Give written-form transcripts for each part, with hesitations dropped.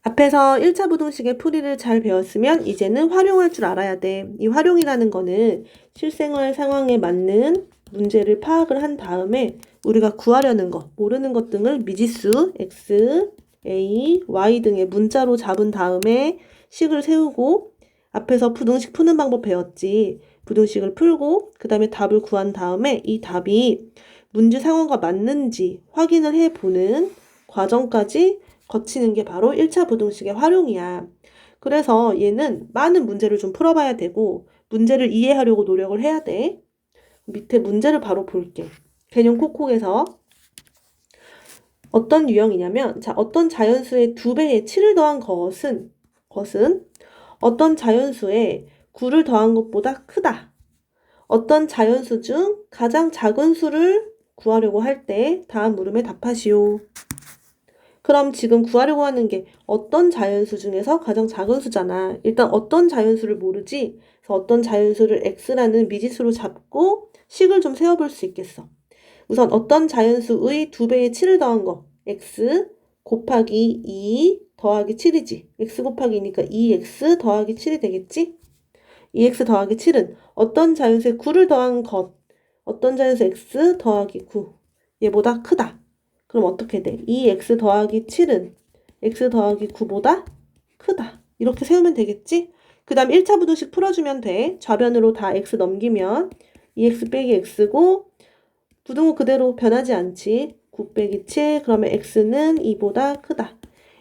앞에서 1차 부등식의 풀이를 잘 배웠으면 이제는 활용할 줄 알아야 돼. 이 활용이라는 거는 실생활 상황에 맞는 문제를 파악을 한 다음에 우리가 구하려는 것, 모르는 것 등을 미지수 x, a, y 등의 문자로 잡은 다음에 식을 세우고 앞에서 부등식 푸는 방법 배웠지. 부등식을 풀고 그 다음에 답을 구한 다음에 이 답이 문제 상황과 맞는지 확인을 해보는 과정까지 거치는 게 바로 1차 부등식의 활용이야. 그래서 얘는 많은 문제를 좀 풀어봐야 되고 문제를 이해하려고 노력을 해야 돼. 밑에 문제를 바로 볼게. 개념 콕콕에서 어떤 유형이냐면 어떤 자연수의 2배의 7을 더한 것은 어떤 자연수에 9를 더한 것보다 크다. 어떤 자연수 중 가장 작은 수를 구하려고 할 때 다음 물음에 답하시오. 그럼 지금 구하려고 하는 게 어떤 자연수 중에서 가장 작은 수잖아. 일단 어떤 자연수를 모르지. 그래서 어떤 자연수를 x라는 미지수로 잡고 식을 좀 세워볼 수 있겠어. 우선 어떤 자연수의 2배의 7을 더한 거 x 곱하기 2 더하기 7이지. x 곱하기 2니까 2x 더하기 7이 되겠지? 2x 더하기 7은 어떤 자연수의 9를 더한 것 어떤 자연수 x 더하기 9 얘보다 크다. 그럼 어떻게 돼? 2x 더하기 7은 x 더하기 9보다 크다. 이렇게 세우면 되겠지? 그 다음 1차 부등식 풀어주면 돼. 좌변으로 다 x 넘기면 2x 빼기 x고 부등호 그대로 변하지 않지. 9 빼기 7 그러면 x는 2보다 크다.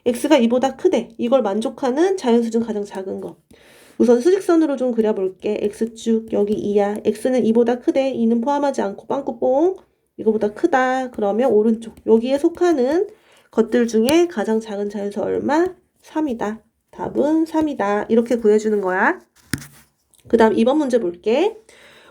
x가 2보다 크대. 이걸 만족하는 자연수 중 가장 작은 거. 우선 수직선으로 좀 그려볼게. x축 여기 2야. x는 2보다 크대. 2는 포함하지 않고 빵꾸뽕. 이거보다 크다. 그러면 오른쪽 여기에 속하는 것들 중에 가장 작은 자연수 얼마? 3이다. 답은 3이다. 이렇게 구해주는 거야. 그 다음 2번 문제 볼게.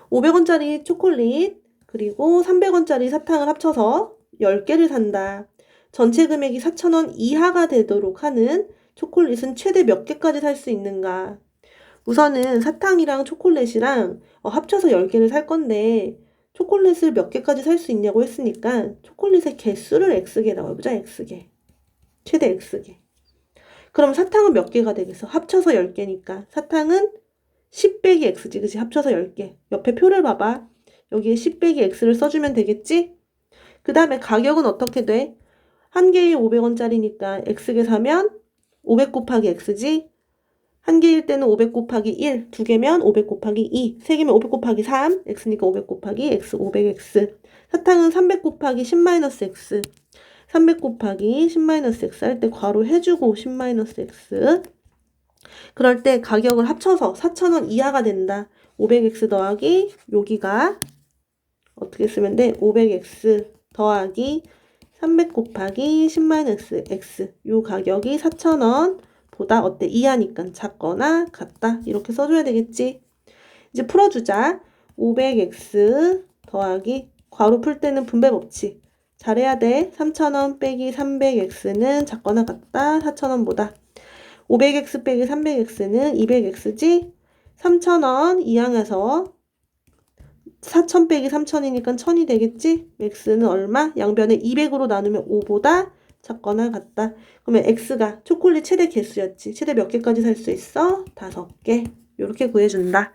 500원짜리 초콜릿 그리고 300원짜리 사탕을 합쳐서 10개를 산다. 전체 금액이 4,000원 이하가 되도록 하는 초콜릿은 최대 몇 개까지 살 수 있는가? 우선은 사탕이랑 초콜릿이랑 합쳐서 10개를 살 건데 초콜릿을 몇 개까지 살 수 있냐고 했으니까 초콜릿의 개수를 x개라고 해보자. x개. 최대 x개. 그럼 사탕은 몇 개가 되겠어? 합쳐서 10개니까 사탕은 10 빼기 x지. 그치? 합쳐서 10개. 옆에 표를 봐봐. 여기에 10 빼기 x를 써주면 되겠지? 그 다음에 가격은 어떻게 돼? 한 개에 500원짜리니까 x개 사면 500 곱하기 x지? 한 개일 때는 500 곱하기 1, 두 개면 500 곱하기 2, 세 개면 500 곱하기 3, x니까 500 곱하기 x, 500x. 사탕은 300 곱하기 10-x. 300 곱하기 10-x 할 때 괄호 해주고 10-x. 그럴 때 가격을 합쳐서 4,000원 이하가 된다. 500x 더하기 여기가 어떻게 쓰면 돼? 500x 더하기 300 곱하기 10-x. 요 가격이 4,000원 보다 어때? 이하니까 작거나 같다. 이렇게 써줘야 되겠지? 이제 풀어주자. 500x 더하기 괄호 풀 때는 분배 법칙. 잘해야 돼. 3,000원 빼기 300x는 작거나 같다. 4,000원보다. 500x 빼기 300x는 200x지? 3,000원 이항해서 4,000 빼기 3,000이니까 1,000이 되겠지? x는 얼마? 양변에 200으로 나누면 5보다 작거나 같다. 그러면 x가 초콜릿 최대 개수였지. 최대 몇 개까지 살 수 있어? 5개. 이렇게 구해준다.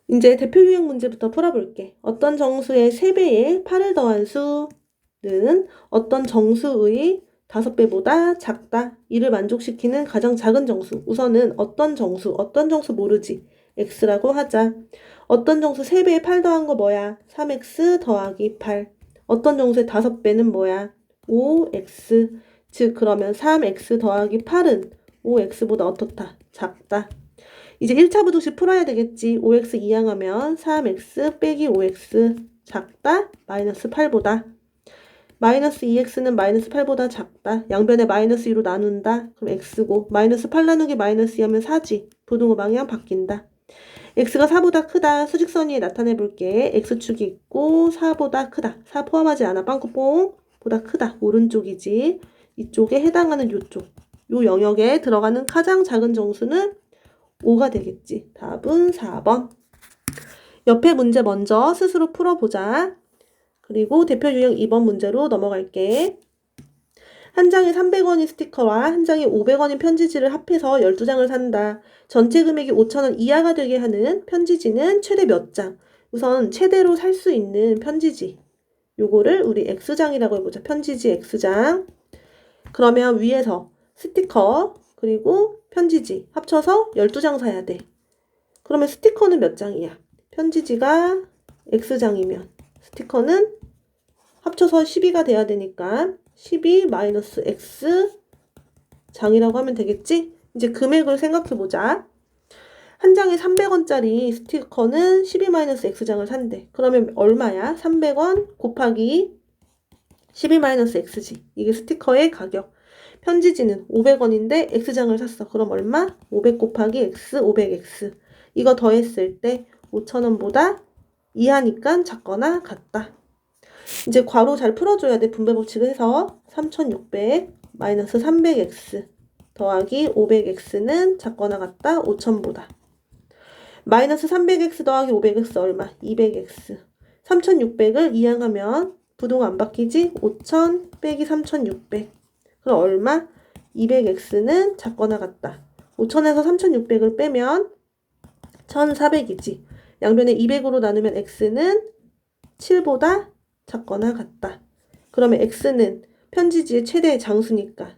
이제 대표 유형 문제부터 풀어볼게. 어떤 정수의 3배에 8을 더한 수는 어떤 정수의 5배보다 작다. 이를 만족시키는 가장 작은 정수. 우선은 어떤 정수 모르지. x라고 하자. 어떤 정수 3배에 8 더한 거 뭐야? 3x 더하기 8. 어떤 정수의 5배는 뭐야? 5x. 즉 그러면 3x 더하기 8은 5x보다 어떻다? 작다. 이제 1차 부등식 풀어야 되겠지. 5x 이항하면 3x 빼기 5x 작다. 마이너스 8보다. 마이너스 2x는 마이너스 8보다 작다. 양변에 마이너스 2로 나눈다. 그럼 x고 마이너스 8 나누기 마이너스 2 하면 4지. 부등호 방향 바뀐다. x가 4보다 크다. 수직선 위에 나타내 볼게. x축이 있고 4보다 크다. 4 포함하지 않아. 빵꾸뽕 보다 크다. 오른쪽이지. 이쪽에 해당하는 요쪽. 요 영역에 들어가는 가장 작은 정수는 5가 되겠지. 답은 4번. 옆에 문제 먼저 스스로 풀어보자. 그리고 대표 유형 2번 문제로 넘어갈게. 한 장에 300원인 스티커와 한 장에 500원인 편지지를 합해서 12장을 산다. 전체 금액이 5,000원 이하가 되게 하는 편지지는 최대 몇 장? 우선 최대로 살 수 있는 편지지. 요거를 우리 X장이라고 해보자. 편지지 X장. 그러면 위에서 스티커 그리고 편지지 합쳐서 12장 사야 돼. 그러면 스티커는 몇 장이야? 편지지가 X장이면 스티커는 합쳐서 12가 돼야 되니까 12 마이너스 X장이라고 하면 되겠지? 이제 금액을 생각해보자. 한 장에 300원짜리 스티커는 12 마이너스 X장을 산대. 그러면 얼마야? 300원 곱하기 12 마이너스 X지. 이게 스티커의 가격. 편지지는 500원인데 X장을 샀어. 그럼 얼마? 500 곱하기 X, 500X. 이거 더했을 때 5,000원보다 이하니까 작거나 같다. 이제 괄호 잘 풀어줘야 돼. 분배 법칙을 해서 3,600 마이너스 300X 더하기 500X는 작거나 같다. 5,000보다. 마이너스 300X 더하기 500X 얼마? 200X. 3,600을 이항하면 부동 안 바뀌지? 5,000 빼기 3,600. 그럼 얼마? 200X는 작거나 같다. 5,000에서 3,600을 빼면 1,400이지. 양변에 200으로 나누면 X는 7보다 작거나 같다. 그러면 X는 편지지의 최대 장수니까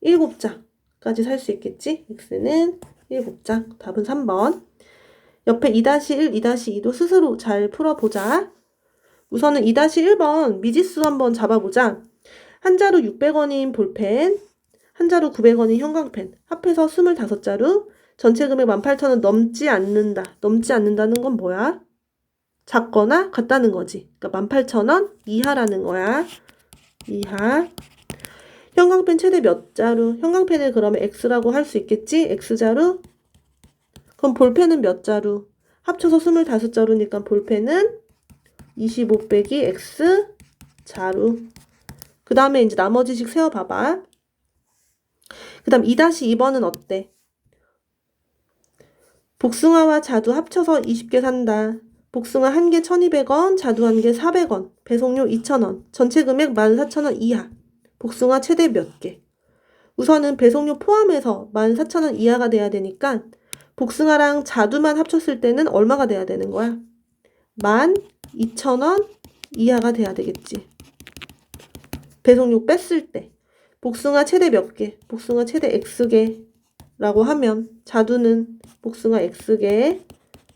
7장까지 살 수 있겠지? X는 7장. 답은 3번. 옆에 2-1, 2-2도 스스로 잘 풀어보자. 우선은 2-1번 미지수 한번 잡아보자. 한 자루 600원인 볼펜, 한 자루 900원인 형광펜, 합해서 25자루, 전체 금액 18,000원 넘지 않는다. 넘지 않는다는 건 뭐야? 작거나 같다는 거지. 그러니까 18,000원 이하라는 거야. 이하. 형광펜 최대 몇 자루? 형광펜을 그러면 X라고 할 수 있겠지? X자루? 그럼 볼펜은 몇 자루? 합쳐서 25자루니까 볼펜은 25 빼기 X 자루. 그 다음에 이제 나머지씩 세어봐봐. 그 다음 2-2번은 어때? 복숭아와 자두 합쳐서 20개 산다. 복숭아 1개 1,200원, 자두 1개 400원, 배송료 2,000원, 전체 금액 14,000원 이하. 복숭아 최대 몇 개? 우선은 배송료 포함해서 14,000원 이하가 돼야 되니까 복숭아랑 자두만 합쳤을 때는 얼마가 돼야 되는 거야? 12,000원 이하가 돼야 되겠지. 배송료 뺐을 때 복숭아 최대 몇 개? 복숭아 최대 X개라고 하면 자두는 복숭아 X개.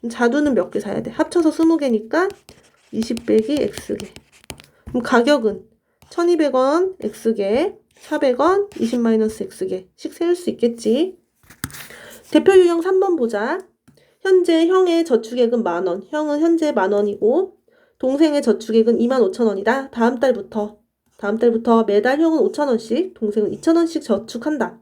자두는 몇 개 사야 돼? 합쳐서 20개니까 20 빼기 X개. 그럼 가격은 1,200원 X개, 400원 20-X개씩 세울 수 있겠지. 대표 유형 3번 보자. 현재 형의 저축액은 10,000원. 형은 현재 10,000원이고 동생의 저축액은 25,000원이다. 다음 달부터 매달 형은 5,000원씩, 동생은 2,000원씩 저축한다.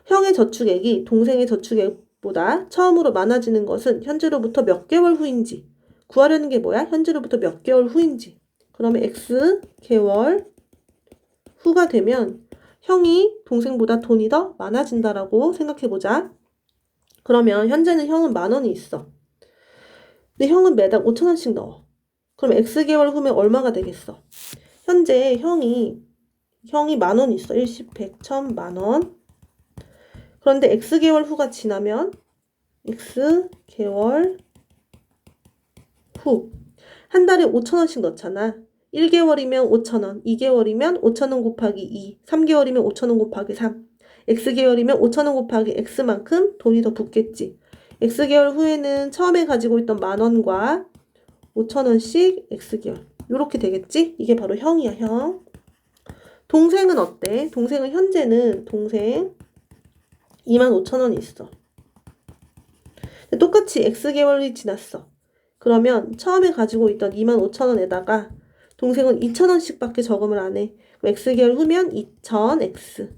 형의 저축액이 동생의 저축액보다 처음으로 많아지는 것은 현재로부터 몇 개월 후인지 구하려는 게 뭐야? 현재로부터 몇 개월 후인지. 그러면 X 개월 후가 되면 형이 동생보다 돈이 더 많아진다라고 생각해보자. 그러면 현재는 형은 10,000원이 있어. 근데 형은 매달 5,000원씩 넣어. 그럼 X개월 후면 얼마가 되겠어? 현재 형이 10,000원 있어. 10, 100, 1,000, 10,000원. 그런데 X개월 후가 지나면 X개월 후 한 달에 5,000원씩 넣잖아. 1개월이면 5,000원, 2개월이면 5,000원 곱하기 2, 3개월이면 5,000원 곱하기 3. X개월이면 5,000원 곱하기 X만큼 돈이 더 붙겠지. X개월 후에는 처음에 가지고 있던 10,000원과 5,000원씩 X개월. 요렇게 되겠지? 이게 바로 형이야, 형. 동생은 어때? 동생은 현재는 동생 25,000원이 있어. 똑같이 X개월이 지났어. 그러면 처음에 가지고 있던 25,000원에다가 동생은 2,000원씩 밖에 저금을 안 해. 그럼 X개월 후면 2,000X.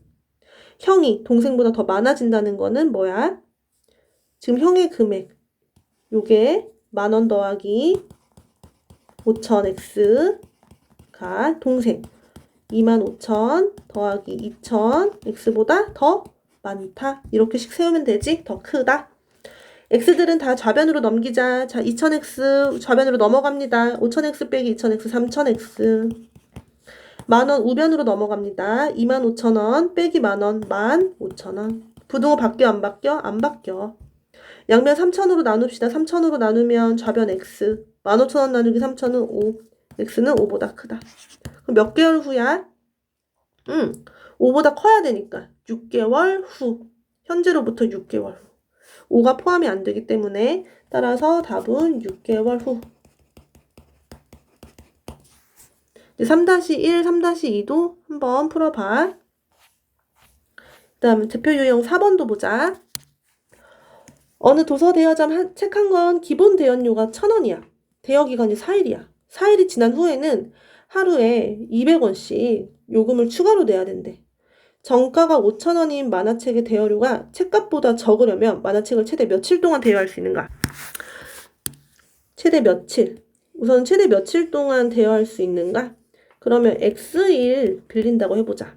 형이 동생보다 더 많아진다는 거는 뭐야? 지금 형의 금액. 요게 10,000원 더하기 5,000X가 동생 25,000 더하기 2,000X보다 더 많다. 이렇게씩 세우면 되지? 더 크다. X들은 다 좌변으로 넘기자. 자, 2,000X 좌변으로 넘어갑니다. 5,000X 빼기 2,000X, 3,000X. 10,000원 우변으로 넘어갑니다. 25,000원 빼기 10,000원 15,000원. 부등호 바뀌어 안 바뀌어? 안 바뀌어. 양변 3,000으로 나눕시다. 3,000으로 나누면 좌변 x 15,000원 나누기 3,000은 5. x는 5보다 크다. 그럼 몇 개월 후야? 5보다 커야 되니까 6개월 후. 현재로부터 6개월 후. 5가 포함이 안 되기 때문에 따라서 답은 6개월 후. 3-1, 3-2도 한번 풀어봐. 그 다음에 대표 유형 4번도 보자. 어느 도서 대여점 책 한 권 기본 대여료가 1,000원이야. 대여 기간이 4일이야. 4일이 지난 후에는 하루에 200원씩 요금을 추가로 내야 된대. 정가가 5,000원인 만화책의 대여료가 책값보다 적으려면 만화책을 최대 며칠 동안 대여할 수 있는가? 최대 며칠. 우선 최대 며칠 동안 대여할 수 있는가? 그러면 X일 빌린다고 해보자.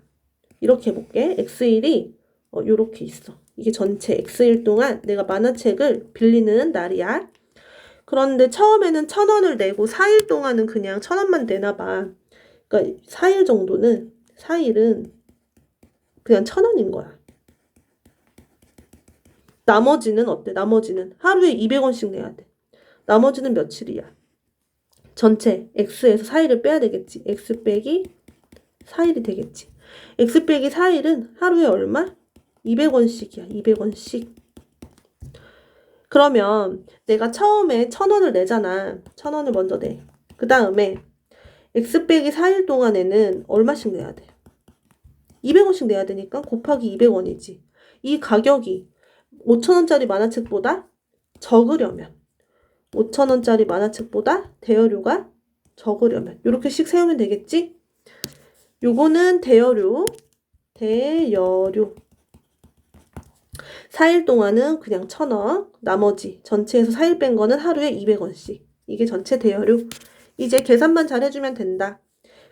이렇게 해볼게. X일이 요렇게 있어. 이게 전체 X일 동안 내가 만화책을 빌리는 날이야. 그런데 처음에는 1,000원을 내고 4일 동안은 그냥 1,000원만 내나봐. 그러니까 4일은 그냥 1,000원인 거야. 나머지는 어때? 나머지는 하루에 200원씩 내야 돼. 나머지는 며칠이야? 전체 X에서 4일을 빼야 되겠지. X 빼기 4일이 되겠지. X 빼기 4일은 하루에 얼마? 200원씩이야. 200원씩. 그러면 내가 처음에 1,000원을 내잖아. 1,000원을 먼저 내. 그 다음에 X 빼기 4일 동안에는 얼마씩 내야 돼? 200원씩 내야 되니까 곱하기 200원이지. 이 가격이 5,000원짜리 만화책보다 적으려면 5,000원짜리 만화책보다 대여료가 적으려면 이렇게씩 세우면 되겠지? 요거는 대여료 4일 동안은 그냥 1,000원, 나머지 전체에서 4일 뺀 거는 하루에 200원씩. 이게 전체 대여료. 이제 계산만 잘 해주면 된다.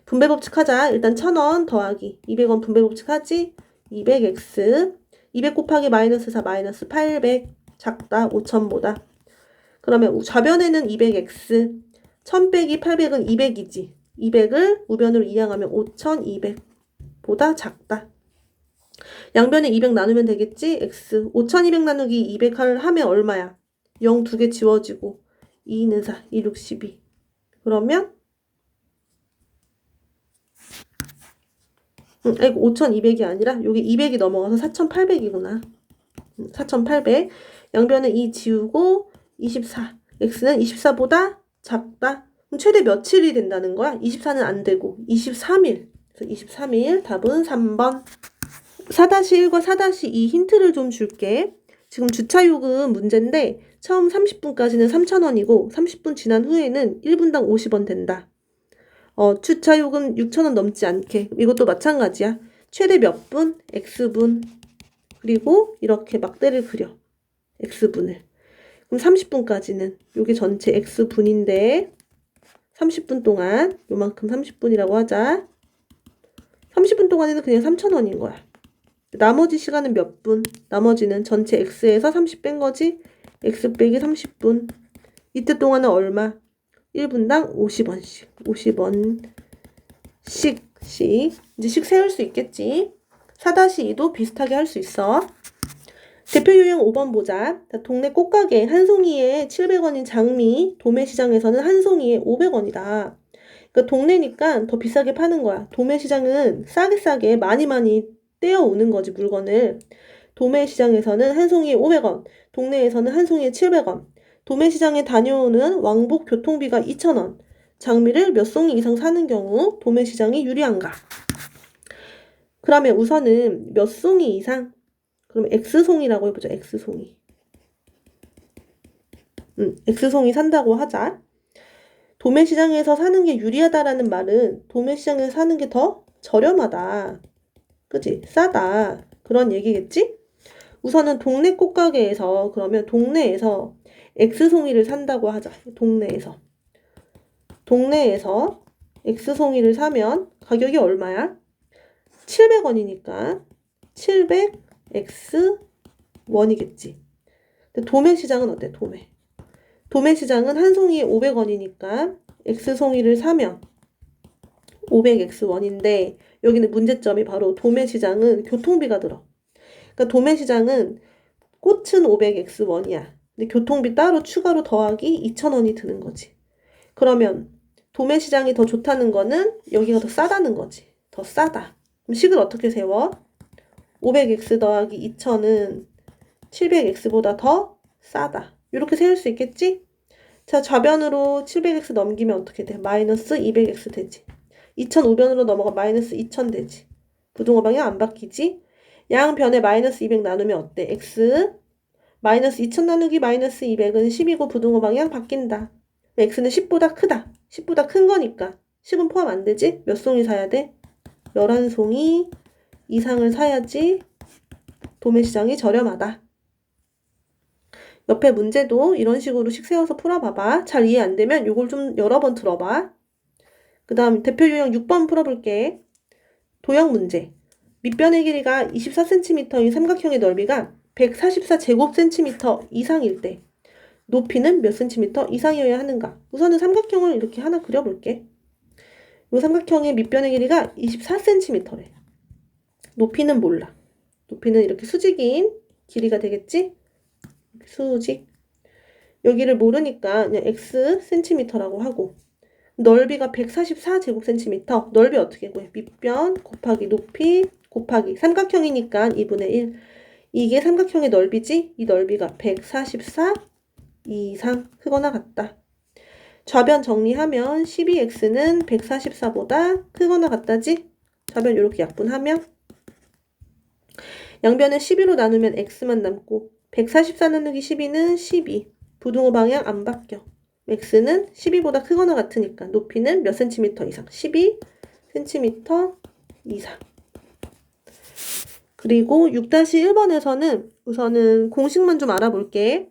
분배법칙 하자. 일단 1,000원 더하기 200원 분배법칙 하지. 200x 200 곱하기 마이너스 4 마이너스 800 작다 5,000보다. 그러면 좌변에는 200x 1,000 빼기 800은 200이지. 200을 우변으로 이항하면 5,200보다 작다. 양변에 200 나누면 되겠지? x 5,200 나누기 200을 하면 얼마야? 0 2개 지워지고 2는 4, 2, 6, 12. 그러면 이거 5,200이 아니라 여기 200이 넘어가서 4,800이구나. 4,800. 양변에 2 지우고 24. x는 24보다 작다. 그럼 최대 며칠이 된다는 거야? 24는 안 되고 23일. 그래서 23일 답은 3번. 4-1과 4-2 힌트를 좀 줄게. 지금 주차요금 문제인데 처음 30분까지는 3,000원이고 30분 지난 후에는 1분당 50원 된다. 주차요금 6,000원 넘지 않게. 이것도 마찬가지야. 최대 몇 분? X분. 그리고 이렇게 막대를 그려. X분을. 그럼 30분까지는 요게 전체 X분인데 30분 동안 요만큼 30분이라고 하자. 30분 동안에는 그냥 3,000원인 거야. 나머지 시간은 몇 분? 나머지는 전체 X에서 30 뺀 거지? X 빼기 30분. 이때 동안은 얼마? 1분당 50원씩. 50원씩. 이제 식 세울 수 있겠지? 4-2도 비슷하게 할 수 있어. 대표 유형 5번 보자. 동네 꽃가게 한 송이에 700원인 장미, 도매시장에서는 한 송이에 500원이다. 그러니까 동네니까 더 비싸게 파는 거야. 도매시장은 싸게 많이 떼어오는 거지, 물건을. 도매시장에서는 한 송이에 500원, 동네에서는 한 송이에 700원. 도매시장에 다녀오는 왕복 교통비가 2,000원. 장미를 몇 송이 이상 사는 경우 도매시장이 유리한가? 그러면 우선은 몇 송이 이상? 그럼 X송이라고 해보자. X송이. X송이 산다고 하자. 도매시장에서 사는 게 유리하다라는 말은 도매시장에서 사는 게 더 저렴하다. 그치? 싸다. 그런 얘기겠지? 우선은 동네 꽃가게에서 그러면 동네에서 X송이를 산다고 하자. 동네에서 X송이를 사면 가격이 얼마야? 700원이니까 700X1이겠지. 근데 도매시장은 어때? 도매시장은 한 송이에 500원이니까 X송이를 사면 500x1인데 여기는 문제점이 바로 도매시장은 교통비가 들어. 그러니까 도매시장은 꽃은 500x1이야. 근데 교통비 따로 추가로 더하기 2,000원이 드는 거지. 그러면 도매시장이 더 좋다는 거는 여기가 더 싸다는 거지. 더 싸다. 그럼 식을 어떻게 세워? 500x 더하기 2,000은 700x보다 더 싸다. 이렇게 세울 수 있겠지? 자, 좌변으로 700x 넘기면 어떻게 돼? 마이너스 200x 되지. 2,000 우변으로 넘어가 마이너스 2,000 되지. 부등호 방향 안 바뀌지? 양변에 마이너스 200 나누면 어때? x 마이너스 2,000 나누기 마이너스 200은 10이고 부등호 방향 바뀐다. x는 10보다 크다. 10보다 큰 거니까 10은 포함 안 되지? 몇 송이 사야 돼? 11송이 이상을 사야지 도매시장이 저렴하다. 옆에 문제도 이런 식으로 식 세워서 풀어봐봐. 잘 이해 안 되면 이걸 좀 여러 번 들어봐. 그 다음 대표 유형 6번 풀어볼게. 도형 문제. 밑변의 길이가 24cm인 삼각형의 넓이가 144제곱cm 이상일 때 높이는 몇 cm 이상이어야 하는가? 우선은 삼각형을 이렇게 하나 그려볼게. 이 삼각형의 밑변의 길이가 24cm래. 높이는 몰라. 높이는 이렇게 수직인 길이가 되겠지? 수직. 여기를 모르니까 그냥 x cm라고 하고 넓이가 144제곱cm. 넓이 어떻게 구해? 밑변 곱하기 높이 곱하기 삼각형이니까 2분의 1. 이게 삼각형의 넓이지? 이 넓이가 144 이상 크거나 같다. 좌변 정리하면 12x는 144보다 크거나 같다지? 좌변 이렇게 약분하면 양변을 12로 나누면 x만 남고 144 나누기 12는 12. 부등호 방향 안 바뀌어. x는 12보다 크거나 같으니까 높이는 몇 cm 이상? 12cm 이상. 그리고 6-1번에서는 우선은 공식만 좀 알아볼게.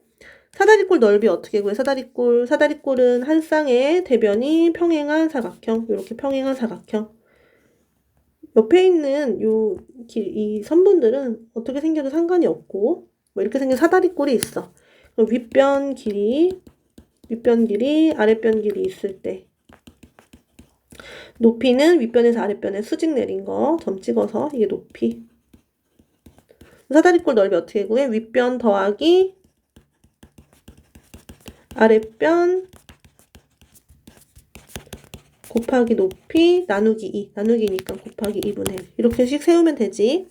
사다리꼴 넓이 어떻게 구해? 사다리꼴은 한 쌍의 대변이 평행한 사각형. 이렇게 평행한 사각형. 옆에 있는 이 선분들은 어떻게 생겨도 상관이 없고 뭐 이렇게 생긴 사다리꼴이 있어. 그럼 윗변 길이, 아랫변 길이 있을 때 높이는 윗변에서 아랫변에 수직 내린 거 점 찍어서 이게 높이. 사다리꼴 넓이 어떻게 구해? 윗변 더하기 아랫변 곱하기 높이 나누기 2. 나누기니까 곱하기 2분의 1. 이렇게씩 세우면 되지.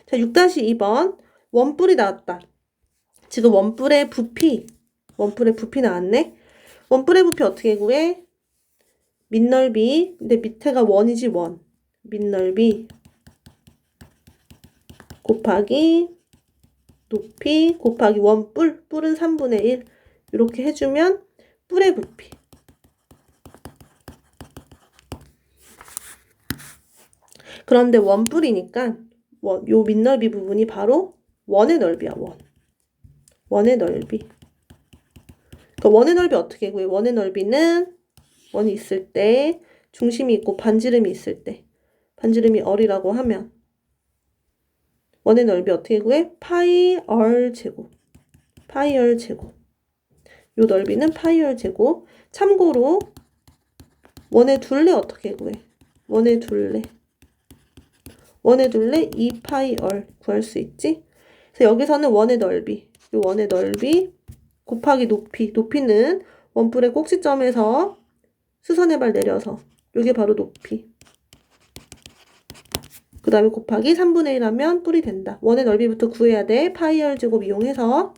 자, 6-2번. 원뿔이 나왔다. 지금 원뿔의 부피 나왔네. 원뿔의 부피 어떻게 구해? 밑넓이. 근데 밑에가 원이지 원. 밑넓이 곱하기 높이 곱하기 원뿔. 뿔은 3분의 1. 이렇게 해주면 뿔의 부피. 그런데 원뿔이니까 요 밑넓이 부분이 바로 원의 넓이야. 원의 넓이. 그러니까 원의 넓이 어떻게 구해? 원의 넓이는 원이 있을 때 중심이 있고 반지름이 있을 때 반지름이 r이라고 하면 원의 넓이 어떻게 구해? 파이 r 제곱. 파이 r 제곱. 요 넓이는 파이 r 제곱. 참고로 원의 둘레 어떻게 구해? 원의 둘레 2파이 r 구할 수 있지? 그래서 여기서는 원의 넓이, 요 원의 넓이 곱하기 높이. 높이는 원뿔의 꼭지점에서 수선의 발 내려서 요게 바로 높이. 그 다음에 곱하기 3분의 1 하면 뿔이 된다. 원의 넓이부터 구해야 돼. 파이 r 제곱 이용해서.